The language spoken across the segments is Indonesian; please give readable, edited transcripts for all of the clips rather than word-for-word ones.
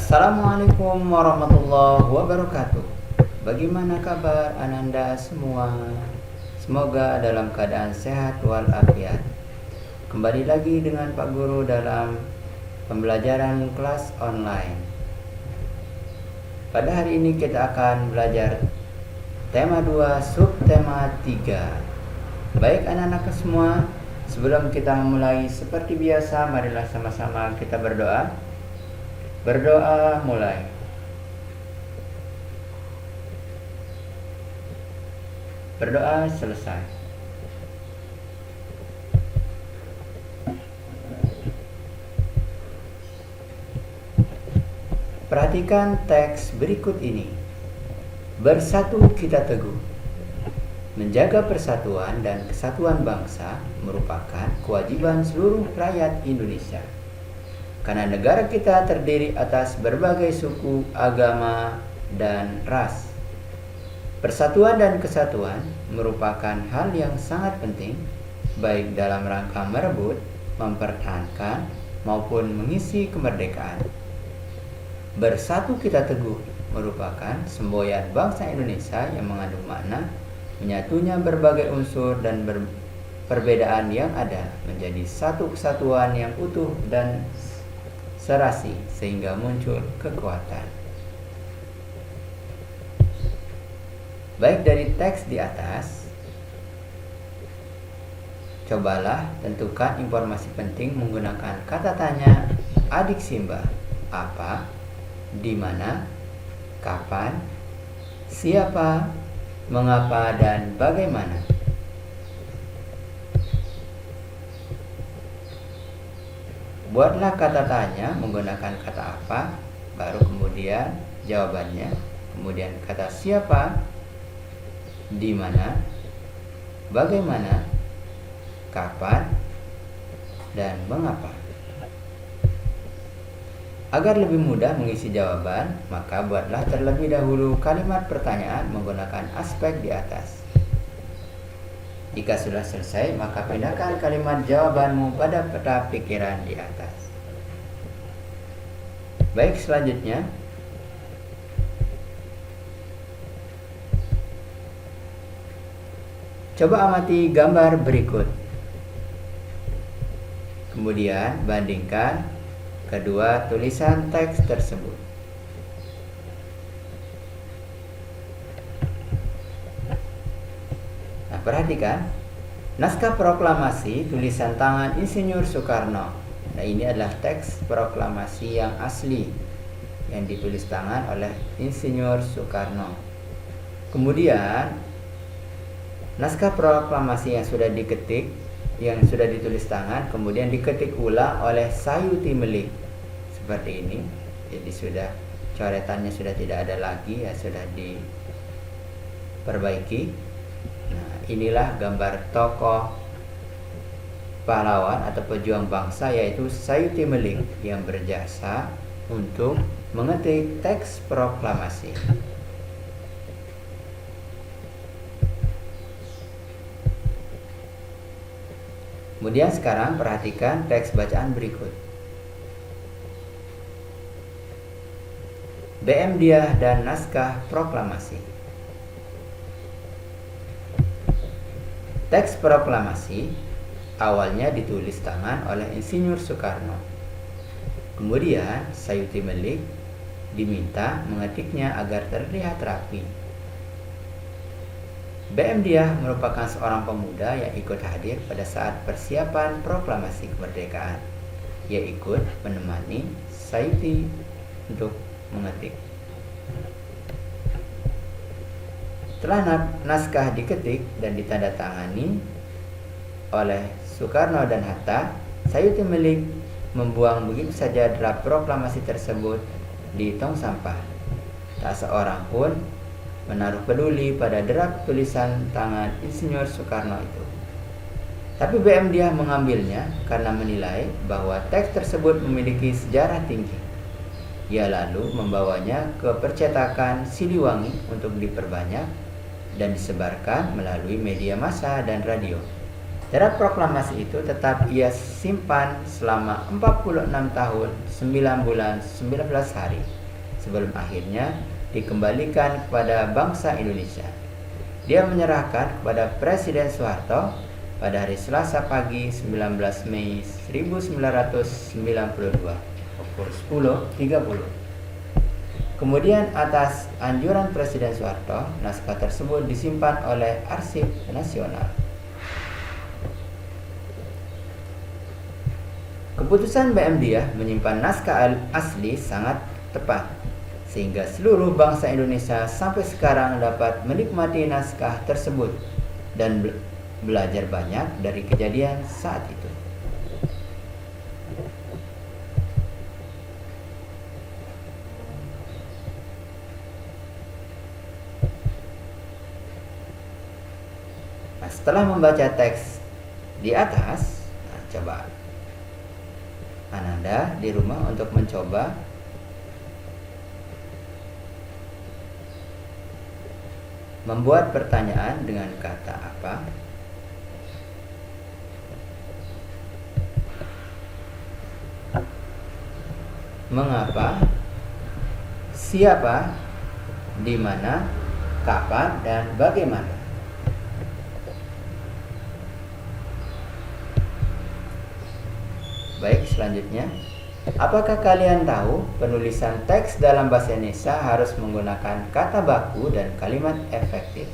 Assalamualaikum warahmatullahi wabarakatuh. Bagaimana kabar Ananda semua? Semoga dalam keadaan sehat walafiat. Kembali lagi dengan Pak Guru dalam pembelajaran kelas online. Pada hari ini kita akan belajar tema 2 subtema 3. Baik anak-anak semua, sebelum kita memulai seperti biasa, marilah sama-sama kita berdoa. Berdoa mulai. Berdoa selesai. Perhatikan teks berikut ini. Bersatu kita teguh. Menjaga persatuan dan kesatuan bangsa merupakan kewajiban seluruh rakyat Indonesia. Karena negara kita terdiri atas berbagai suku, agama, dan ras. Persatuan dan kesatuan merupakan hal yang sangat penting, baik dalam rangka merebut, mempertahankan, maupun mengisi kemerdekaan. Bersatu kita teguh merupakan semboyan bangsa Indonesia yang mengandung makna menyatunya berbagai unsur dan perbedaan yang ada menjadi satu kesatuan yang utuh dan serasi sehingga muncul kekuatan. Baik dari teks di atas, cobalah tentukan informasi penting menggunakan kata tanya adik Simba. Apa, di mana, kapan, siapa, mengapa, dan bagaimana. Buatlah kata tanya menggunakan kata apa, baru kemudian jawabannya, kemudian kata siapa, di mana, bagaimana, kapan, dan mengapa. Agar lebih mudah mengisi jawaban, maka buatlah terlebih dahulu kalimat pertanyaan menggunakan aspek di atas. Jika sudah selesai, maka pindahkan kalimat jawabanmu pada peta pikiran di atas. Baik, selanjutnya coba amati gambar berikut. Kemudian bandingkan kedua tulisan teks tersebut. Perhatikan, naskah proklamasi tulisan tangan Insinyur Soekarno. Nah, ini adalah teks proklamasi yang asli yang ditulis tangan oleh Insinyur Soekarno. Kemudian, naskah proklamasi yang sudah diketik, yang sudah ditulis tangan, kemudian diketik ulang oleh Sayuti Melik. Seperti ini. Jadi sudah coretannya sudah tidak ada lagi, ya sudah diperbaiki. Inilah gambar tokoh pahlawan atau pejuang bangsa, yaitu Sayuti Melik yang berjasa untuk mengetik teks proklamasi. Kemudian sekarang perhatikan teks bacaan berikut. BM Diah dan naskah proklamasi. Teks proklamasi awalnya ditulis tangan oleh Insinyur Soekarno. Kemudian Sayuti Melik diminta mengetiknya agar terlihat rapi. BM Diah merupakan seorang pemuda yang ikut hadir pada saat persiapan proklamasi kemerdekaan. Ia ikut menemani Sayuti untuk mengetik. Setelah naskah diketik dan ditandatangani oleh Soekarno dan Hatta, Sayuti Melik membuang begitu saja draft proklamasi tersebut di tong sampah. Tak seorang pun menaruh peduli pada draft tulisan tangan Insinyur Soekarno itu. Tapi BM Diah mengambilnya karena menilai bahwa teks tersebut memiliki sejarah tinggi. Ia lalu membawanya ke percetakan Siliwangi untuk diperbanyak dan disebarkan melalui media massa dan radio. Draft proklamasi itu tetap ia simpan selama 46 tahun, 9 bulan, 19 hari sebelum akhirnya dikembalikan kepada bangsa Indonesia. Dia menyerahkan kepada Presiden Soeharto pada hari Selasa pagi 19 Mei 1992 pukul 10.30. Kemudian atas anjuran Presiden Soeharto, naskah tersebut disimpan oleh Arsip Nasional. Keputusan BM Diah menyimpan naskah asli sangat tepat, sehingga seluruh bangsa Indonesia sampai sekarang dapat menikmati naskah tersebut dan belajar banyak dari kejadian saat itu. Nah, setelah membaca teks di atas, coba Ananda di rumah untuk mencoba membuat pertanyaan dengan kata apa? Mengapa? Siapa? Di mana? Kapan? Dan bagaimana? Baik, selanjutnya. Apakah kalian tahu penulisan teks dalam bahasa Indonesia harus menggunakan kata baku dan kalimat efektif?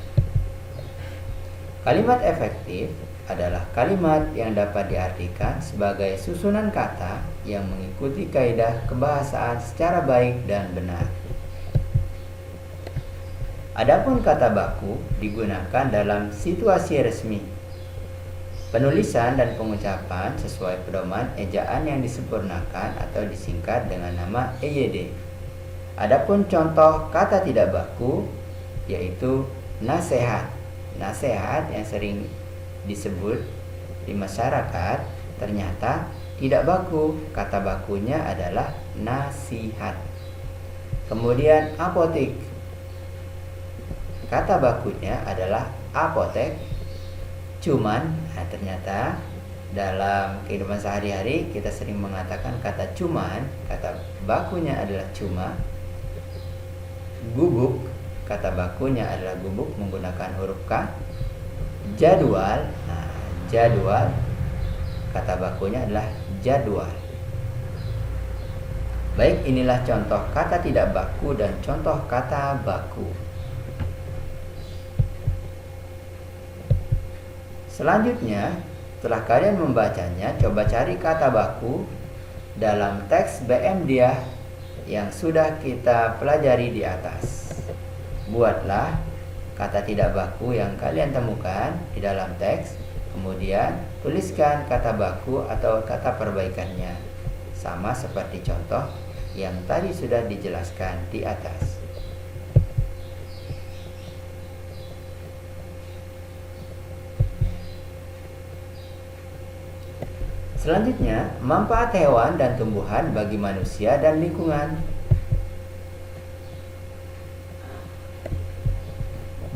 Kalimat efektif adalah kalimat yang dapat diartikan sebagai susunan kata yang mengikuti kaidah kebahasaan secara baik dan benar. Adapun kata baku digunakan dalam situasi resmi. Penulisan dan pengucapan sesuai pedoman ejaan yang disempurnakan atau disingkat dengan nama EYD. Adapun contoh kata tidak baku yaitu nasihat. Nasihat yang sering disebut di masyarakat ternyata tidak baku. Kata bakunya adalah nasihat. Kemudian apotek. Kata bakunya adalah apotek. Cuman, ternyata dalam kehidupan sehari-hari kita sering mengatakan kata cuman, kata bakunya adalah cuma. Gubuk, kata bakunya adalah gubuk menggunakan huruf K. Jadwal, jadwal, kata bakunya adalah jadwal. Baik, inilah contoh kata tidak baku dan contoh kata baku. Selanjutnya, setelah kalian membacanya, coba cari kata baku dalam teks BM Diah yang sudah kita pelajari di atas. Buatlah kata tidak baku yang kalian temukan di dalam teks, kemudian tuliskan kata baku atau kata perbaikannya, sama seperti contoh yang tadi sudah dijelaskan di atas. Selanjutnya, manfaat hewan dan tumbuhan bagi manusia dan lingkungan.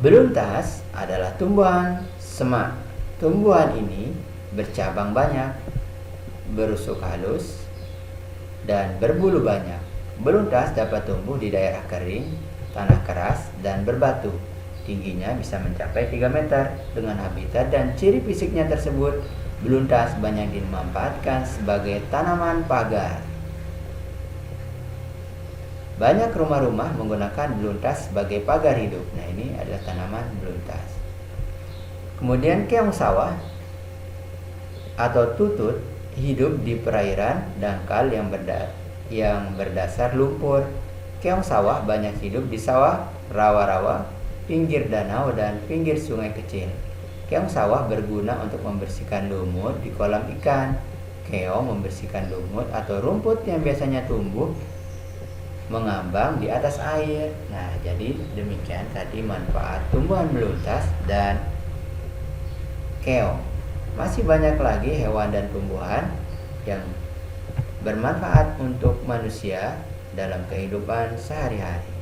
Beluntas adalah tumbuhan semak. Tumbuhan ini bercabang banyak, berusuk halus, dan berbulu banyak. Beluntas dapat tumbuh di daerah kering, tanah keras, dan berbatu. Tingginya bisa mencapai 3 meter. Dengan habitat dan ciri fisiknya tersebut, beluntas banyak dimanfaatkan sebagai tanaman pagar. Banyak rumah-rumah menggunakan beluntas sebagai pagar hidup. Nah, ini adalah tanaman beluntas. Kemudian keong sawah atau tutut hidup di perairan dangkal yang berdasar lumpur. Keong sawah banyak hidup di sawah, rawa-rawa, pinggir danau, dan pinggir sungai kecil. Keong sawah berguna untuk membersihkan lumut di kolam ikan. Keong membersihkan lumut atau rumput yang biasanya tumbuh mengambang di atas air. Nah, jadi demikian tadi manfaat tumbuhan beluntas dan keong. Masih banyak lagi hewan dan tumbuhan yang bermanfaat untuk manusia dalam kehidupan sehari-hari.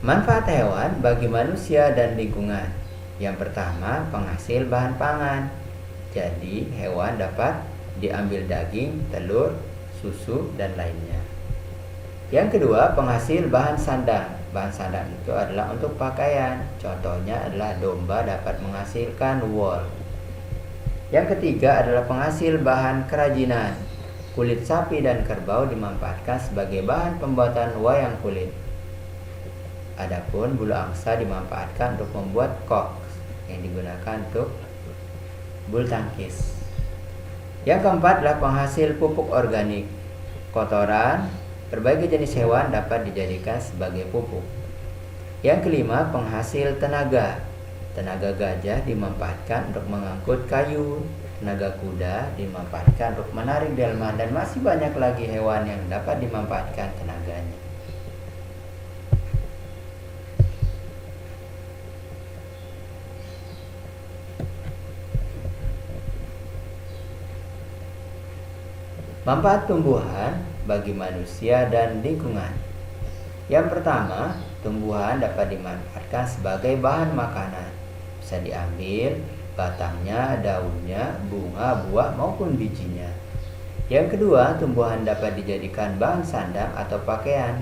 Manfaat hewan bagi manusia dan lingkungan. Yang pertama, penghasil bahan pangan. Jadi hewan dapat diambil daging, telur, susu, dan lainnya. Yang kedua, penghasil bahan sandang. Bahan sandang itu adalah untuk pakaian. Contohnya adalah domba dapat menghasilkan wool. Yang ketiga adalah penghasil bahan kerajinan. Kulit sapi dan kerbau dimanfaatkan sebagai bahan pembuatan wayang kulit. Adapun bulu angsa dimanfaatkan untuk membuat kok yang digunakan untuk bulu tangkis. Yang keempat adalah penghasil pupuk organik. Kotoran berbagai jenis hewan dapat dijadikan sebagai pupuk. Yang kelima, penghasil tenaga. Tenaga gajah dimanfaatkan untuk mengangkut kayu, tenaga kuda dimanfaatkan untuk menarik delman, dan masih banyak lagi hewan yang dapat dimanfaatkan tenaganya. Manfaat tumbuhan bagi manusia dan lingkungan. Yang pertama, tumbuhan dapat dimanfaatkan sebagai bahan makanan. Bisa diambil batangnya, daunnya, bunga, buah maupun bijinya. Yang kedua, tumbuhan dapat dijadikan bahan sandang atau pakaian.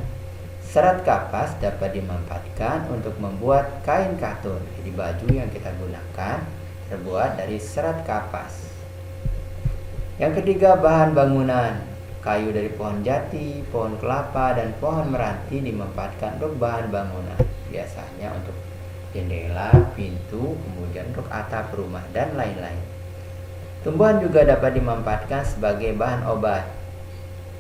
Serat kapas dapat dimanfaatkan untuk membuat kain katun. Jadi baju yang kita gunakan terbuat dari serat kapas. Yang ketiga, bahan bangunan. Kayu dari pohon jati, pohon kelapa, dan pohon meranti dimanfaatkan untuk bahan bangunan. Biasanya untuk jendela, pintu, kemudian untuk atap rumah, dan lain-lain. Tumbuhan juga dapat dimanfaatkan sebagai bahan obat.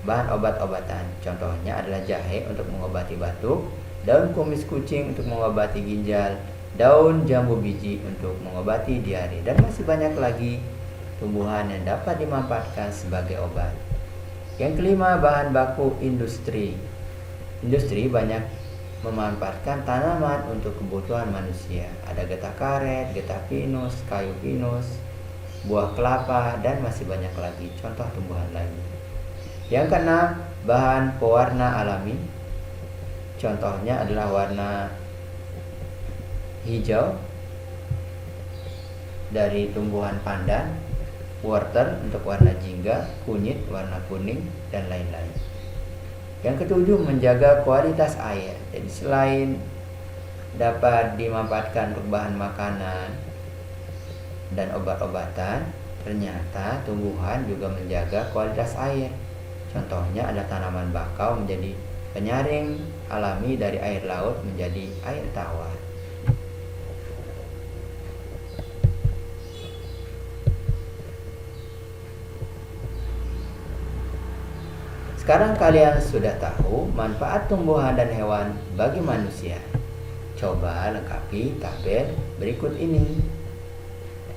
Bahan obat-obatan. Contohnya adalah jahe untuk mengobati batuk, daun kumis kucing untuk mengobati ginjal, daun jambu biji untuk mengobati diare, dan masih banyak lagi tumbuhan yang dapat dimanfaatkan sebagai obat. Yang kelima, bahan baku industri. Industri banyak memanfaatkan tanaman untuk kebutuhan manusia. Ada getah karet, getah pinus, kayu pinus, buah kelapa, dan masih banyak lagi contoh tumbuhan lainnya. Yang keenam, bahan pewarna alami. Contohnya adalah warna hijau dari tumbuhan pandan, wortel untuk warna jingga, kunyit warna kuning, dan lain-lain. Yang ketujuh, menjaga kualitas air. Jadi selain dapat dimanfaatkan untuk bahan makanan dan obat-obatan, ternyata tumbuhan juga menjaga kualitas air. Contohnya ada tanaman bakau menjadi penyaring alami dari air laut menjadi air tawar. Sekarang kalian sudah tahu manfaat tumbuhan dan hewan bagi manusia. Coba lengkapi tabel berikut ini.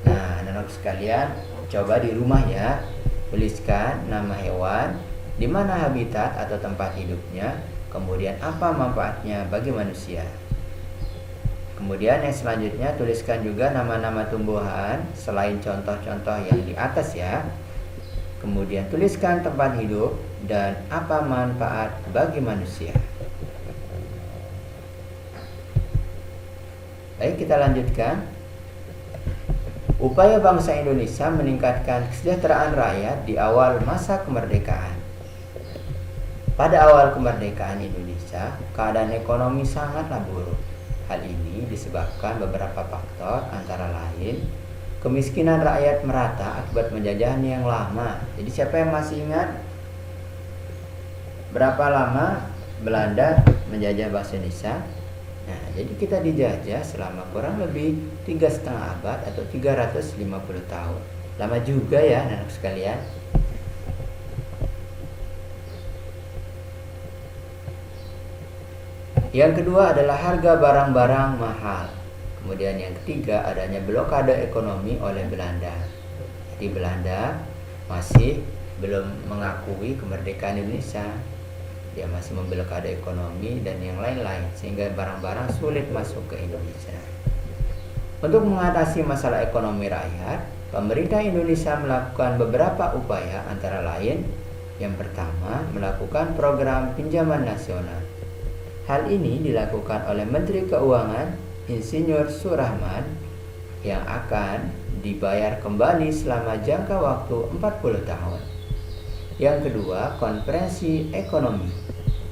Nah, anak-anak sekalian, coba di rumah ya, tuliskan nama hewan, di mana habitat atau tempat hidupnya, kemudian apa manfaatnya bagi manusia. Kemudian yang selanjutnya tuliskan juga nama-nama tumbuhan selain contoh-contoh yang di atas ya. Kemudian tuliskan tempat hidup dan apa manfaat bagi manusia. Baik, kita lanjutkan. Upaya bangsa Indonesia meningkatkan kesejahteraan rakyat di awal masa kemerdekaan. Pada awal kemerdekaan Indonesia, keadaan ekonomi sangatlah buruk. Hal ini disebabkan beberapa faktor, antara lain kemiskinan rakyat merata akibat penjajahan yang lama. Jadi siapa yang masih ingat berapa lama Belanda menjajah bangsa Indonesia? Nah, jadi kita dijajah selama kurang lebih 3,5 abad atau 350 tahun. Lama juga ya anak sekalian. Yang kedua adalah harga barang-barang mahal. Kemudian yang ketiga adanya blokade ekonomi oleh Belanda. Jadi Belanda masih belum mengakui kemerdekaan Indonesia. Dia masih memblokade ekonomi dan yang lain-lain sehingga barang-barang sulit masuk ke Indonesia. Untuk mengatasi masalah ekonomi rakyat, pemerintah Indonesia melakukan beberapa upaya, antara lain yang pertama melakukan program pinjaman nasional. Hal ini dilakukan oleh Menteri Keuangan Insinyur Surahman yang akan dibayar kembali selama jangka waktu 40 tahun. Yang kedua, konferensi ekonomi.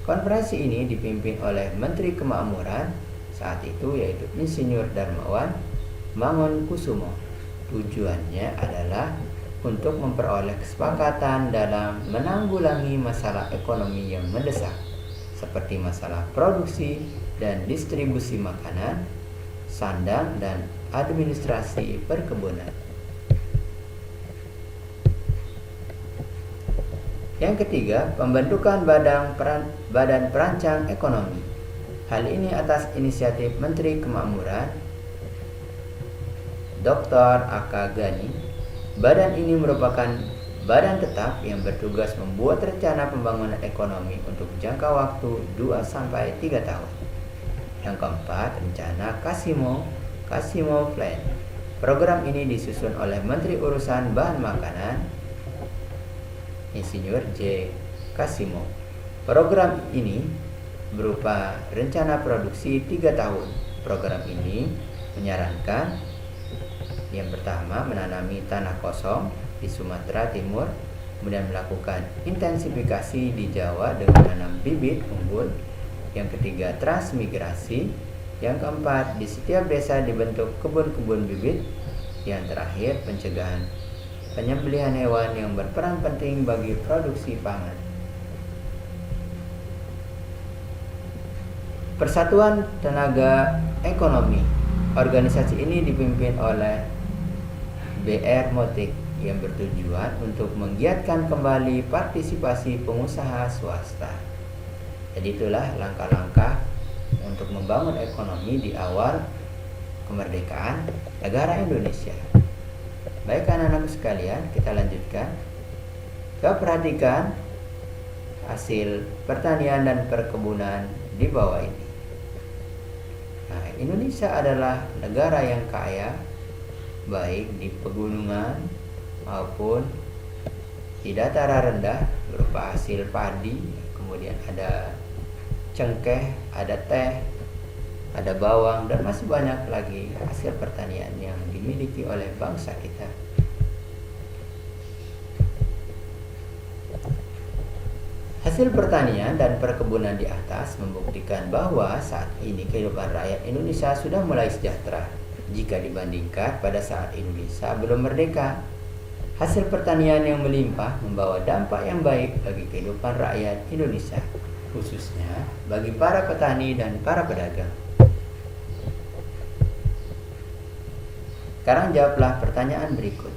Konferensi ini dipimpin oleh Menteri Kemakmuran saat itu, yaitu Insinyur Darmawan Mangunkusumo. Tujuannya adalah untuk memperoleh kesepakatan dalam menanggulangi masalah ekonomi yang mendesak, seperti masalah produksi dan distribusi makanan, sandang, dan administrasi perkebunan. Yang ketiga, pembentukan Badan Perancang Ekonomi. Hal ini atas inisiatif Menteri Kemakmuran Dr. A.K. Ghani. Badan ini merupakan badan tetap yang bertugas membuat rencana pembangunan ekonomi untuk jangka waktu 2-3 tahun. Yang keempat, rencana Kasimo Plan. Program ini disusun oleh Menteri Urusan Bahan Makanan Insinyur J. Kasimo. Program ini berupa rencana produksi 3 tahun. Program ini menyarankan yang pertama, menanami tanah kosong di Sumatera Timur, kemudian melakukan intensifikasi di Jawa dengan menanam bibit unggul. Yang ketiga, transmigrasi. Yang keempat, di setiap desa dibentuk kebun-kebun bibit. Yang terakhir, pencegahan penyembelihan hewan yang berperan penting bagi produksi pangan. Persatuan Tenaga Ekonomi. Organisasi ini dipimpin oleh B.R. Motik yang bertujuan untuk menggiatkan kembali partisipasi pengusaha swasta. Jadi itulah langkah-langkah untuk membangun ekonomi di awal kemerdekaan negara Indonesia. Baik anak-anak sekalian, kita lanjutkan. Coba perhatikan hasil pertanian dan perkebunan di bawah ini. Nah, Indonesia adalah negara yang kaya, baik di pegunungan maupun di dataran rendah, berupa hasil padi, kemudian ada cengkeh, ada teh, ada bawang, dan masih banyak lagi hasil pertanian yang dimiliki oleh bangsa kita. Hasil pertanian dan perkebunan di atas membuktikan bahwa saat ini kehidupan rakyat Indonesia sudah mulai sejahtera jika dibandingkan pada saat Indonesia belum merdeka. Hasil pertanian yang melimpah membawa dampak yang baik bagi kehidupan rakyat Indonesia, khususnya bagi para petani dan para pedagang. Sekarang jawablah pertanyaan berikut.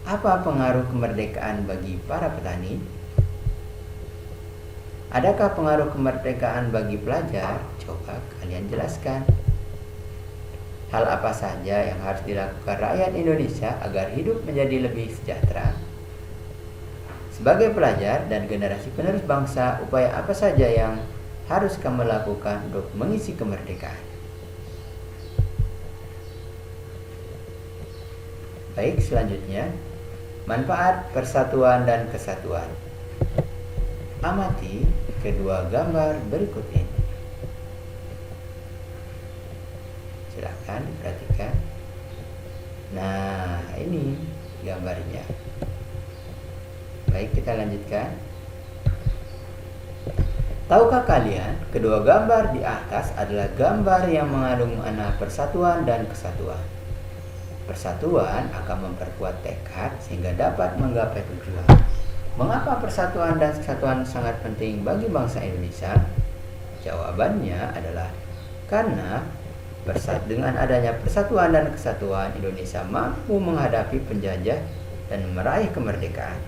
Apa pengaruh kemerdekaan bagi para petani? Adakah pengaruh kemerdekaan bagi pelajar? Coba kalian jelaskan. Hal apa saja yang harus dilakukan rakyat Indonesia agar hidup menjadi lebih sejahtera? Sebagai pelajar dan generasi penerus bangsa, upaya apa saja yang harus kamu lakukan untuk mengisi kemerdekaan? Baik, selanjutnya, manfaat persatuan dan kesatuan. Amati kedua gambar berikut ini. Silakan diperhatikan. Nah, ini gambarnya. Baik, kita lanjutkan. Tahukah kalian, kedua gambar di atas adalah gambar yang mengandung makna persatuan dan kesatuan. Persatuan akan memperkuat tekad sehingga dapat menggapai tujuan. Mengapa persatuan dan kesatuan sangat penting bagi bangsa Indonesia? Jawabannya adalah karena dengan adanya persatuan dan kesatuan, Indonesia mampu menghadapi penjajah dan meraih kemerdekaan.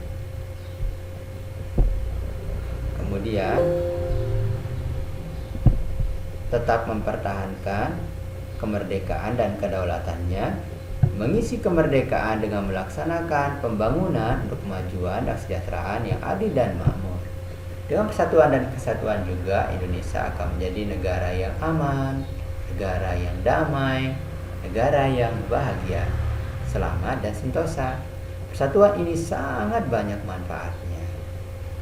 Kemudian, tetap mempertahankan kemerdekaan dan kedaulatannya, mengisi kemerdekaan dengan melaksanakan pembangunan untuk kemajuan dan kesejahteraan yang adil dan makmur. Dengan persatuan dan kesatuan juga, Indonesia akan menjadi negara yang aman, negara yang damai, negara yang bahagia, selamat dan sentosa. Persatuan ini sangat banyak manfaatnya.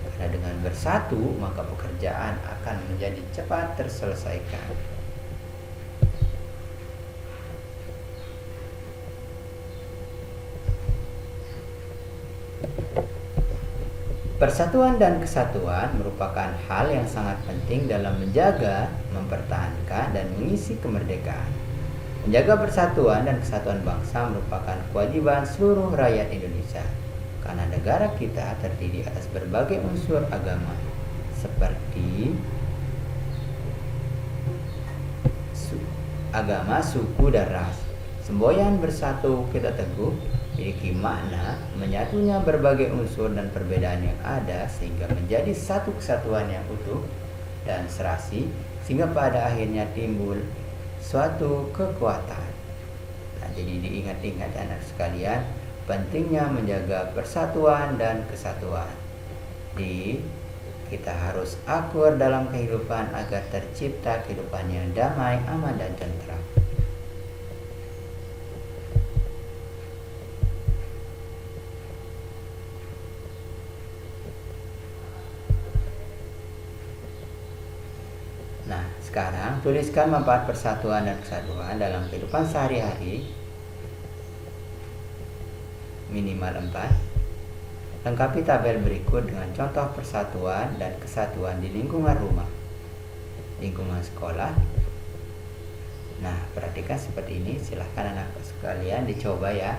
Karena dengan bersatu, maka pekerjaan akan menjadi cepat terselesaikan. Persatuan dan kesatuan merupakan hal yang sangat penting dalam menjaga, mempertahankan, dan mengisi kemerdekaan. Menjaga persatuan dan kesatuan bangsa merupakan kewajiban seluruh rakyat Indonesia, karena negara kita terdiri atas berbagai unsur agama, seperti agama, suku, dan ras. Semboyan bersatu kita teguh memiliki makna menyatunya berbagai unsur dan perbedaan yang ada sehingga menjadi satu kesatuan yang utuh dan serasi, sehingga pada akhirnya timbul suatu kekuatan. Nah, jadi diingat-ingat anak sekalian, pentingnya menjaga persatuan dan kesatuan. Kita harus akur dalam kehidupan agar tercipta kehidupan yang damai, aman, dan tentram. Nah, sekarang tuliskan manfaat persatuan dan kesatuan dalam kehidupan sehari-hari minimal 4. Lengkapi tabel berikut dengan contoh persatuan dan kesatuan di lingkungan rumah, lingkungan sekolah. Nah, perhatikan seperti ini, silahkan anak sekalian dicoba ya.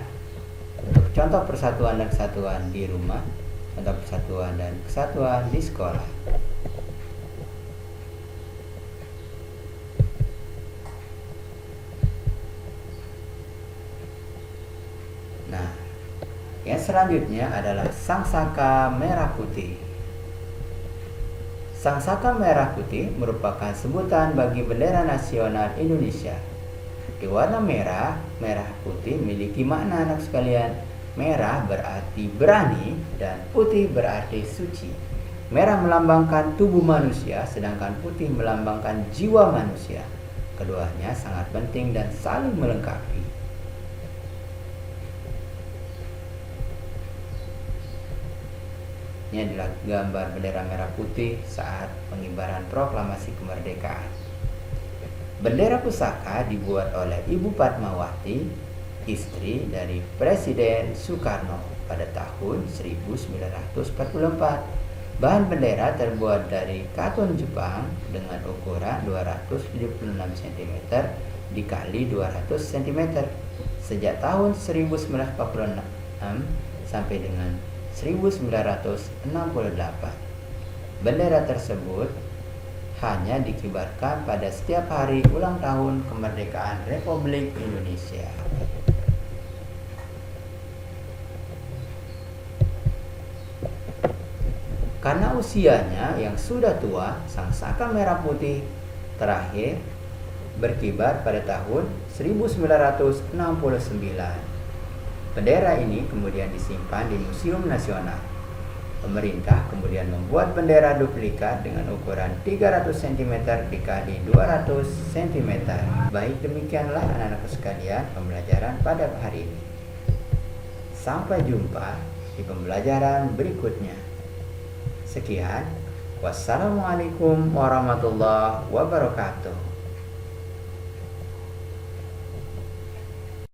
Untuk contoh persatuan dan kesatuan di rumah, contoh persatuan dan kesatuan di sekolah. Nah, yang selanjutnya adalah sangsaka merah putih. Sangsaka merah putih merupakan sebutan bagi bendera nasional Indonesia. Di warna merah, merah putih memiliki makna anak sekalian. Merah berarti berani dan putih berarti suci. Merah melambangkan tubuh manusia, sedangkan putih melambangkan jiwa manusia. Keduanya sangat penting dan saling melengkapi. Ini adalah gambar bendera merah putih saat pengibaran proklamasi kemerdekaan. Bendera pusaka dibuat oleh Ibu Padmawati, istri dari Presiden Soekarno pada tahun 1944. Bahan bendera terbuat dari katun Jepang dengan ukuran 276 cm dikali 200 cm sejak tahun 1946 sampai dengan 1968. Bendera tersebut hanya dikibarkan pada setiap hari ulang tahun kemerdekaan Republik Indonesia. Karena usianya yang sudah tua, sangsaka merah putih terakhir berkibar pada tahun 1969. Bendera ini kemudian disimpan di Museum Nasional. Pemerintah kemudian membuat bendera duplikat dengan ukuran 300 cm dikali 200 cm. Baik, demikianlah anak-anak sekalian pembelajaran pada hari ini. Sampai jumpa di pembelajaran berikutnya. Sekian, wassalamualaikum warahmatullahi wabarakatuh.